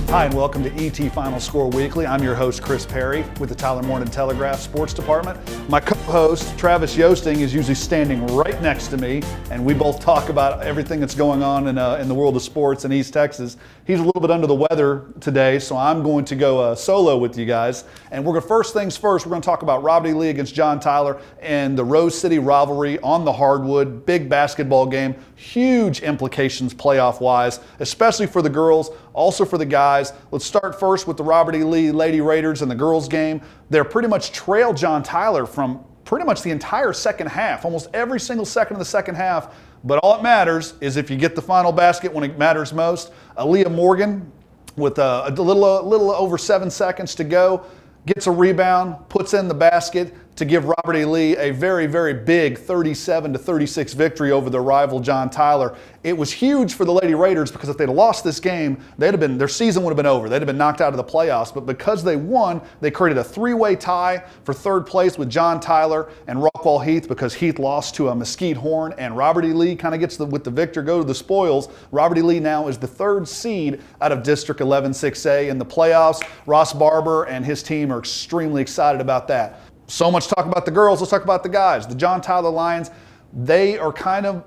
Hi, and welcome to ET Final Score Weekly. I'm your host, Chris Parry, with the Tyler Morning Telegraph Sports Department. My co-host, Travis Yoesting, is usually standing right next to me, and we both talk about everything that's going on in the world of sports in East Texas. He's a little bit under the weather today, so I'm going to go solo with you guys. And we're going first things first, we're going to talk about Rivalry Lee against John Tyler and the Rose City Rivalry on the hardwood. Big basketball game, huge implications playoff-wise, especially for the girls, also for the guys. Let's start first with the Rivalry Lee Lady Raiders and the girls game. They're pretty much trailed John Tyler from pretty much the entire second half, almost every single second of the second half. But all that matters is if you get the final basket when it matters most. Aaliyah Morgan, with a little over 7 seconds to go, gets a rebound, puts in the basket to give Robert E. Lee a very, very big 37-36 victory over their rival John Tyler. It was huge for the Lady Raiders because if they'd lost this game, their season would have been over. They'd have been knocked out of the playoffs. But because they won, they created a three-way tie for third place with John Tyler and Rockwall Heath, because Heath lost to a Mesquite Horn, and Robert E. Lee kind of gets with the victor go to the spoils. Robert E. Lee now is the third seed out of District 11 6A in the playoffs. Ross Barber and his team are extremely excited about that. So much talk about the girls, let's talk about the guys. The John Tyler Lions, they're playing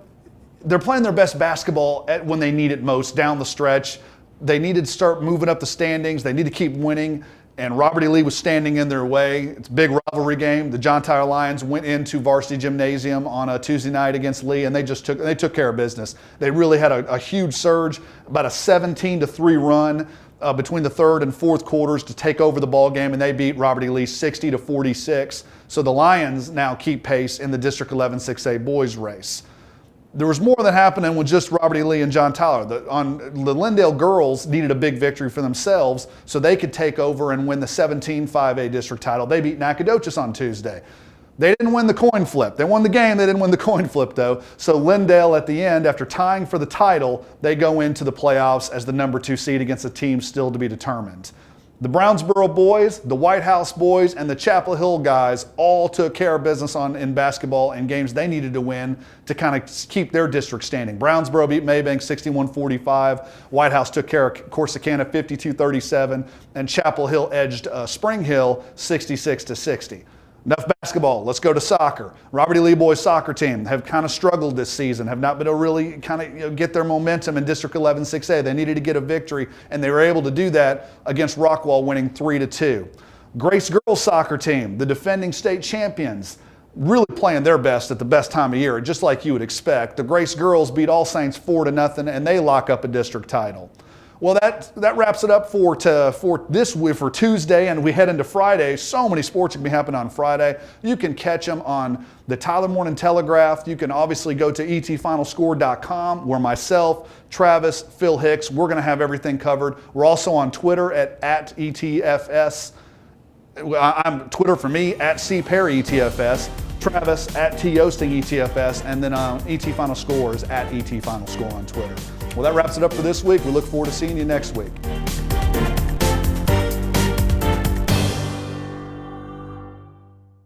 their best basketball when they need it most down the stretch. They needed to start moving up the standings. They need to keep winning, and Robert E. Lee was standing in their way. It's a big rivalry game. The John Tyler Lions went into Varsity Gymnasium on a Tuesday night against Lee, and they took care of business. They really had a huge surge, about a 17-3 run between the third and fourth quarters to take over the ball game, and they beat Robert E. Lee 60-46. So the Lions now keep pace in the District 11 6A boys race. There was more that happened with just Robert E. Lee and John Tyler. The Lindale girls needed a big victory for themselves so they could take over and win the 17 5A district title. They beat Nacogdoches on Tuesday. They didn't win the coin flip. They won the game, they didn't win the coin flip though. So Lindale at the end, after tying for the title, they go into the playoffs as the number 2 seed against a team still to be determined. The Brownsboro boys, the White House boys, and the Chapel Hill guys all took care of business in basketball in games they needed to win to kind of keep their district standing. Brownsboro beat Maybank 61-45. White House took care of Corsicana 52-37, and Chapel Hill edged Spring Hill 66-60. Enough basketball. Let's go to soccer. Robert E. Lee boys soccer team have kind of struggled this season, have not been able to really kind of get their momentum in District 11 6A. They needed to get a victory, and they were able to do that against Rockwall, winning 3-2. Grace girls soccer team, the defending state champions, really playing their best at the best time of year, just like you would expect. The Grace girls beat All Saints 4-0, and they lock up a district title. Well, that wraps it up for Tuesday, and we head into Friday. So many sports can be happening on Friday. You can catch them on the Tyler Morning Telegraph. You can obviously go to etfinalscore.com, where myself, Travis, Phil Hicks, we're going to have everything covered. We're also on Twitter at ETFS. I'm Twitter for me at CParry ETFS. Travis at Yoesting ETFS, and then ET Final Scores at ET Final Score on Twitter. Well, that wraps it up for this week. We look forward to seeing you next week.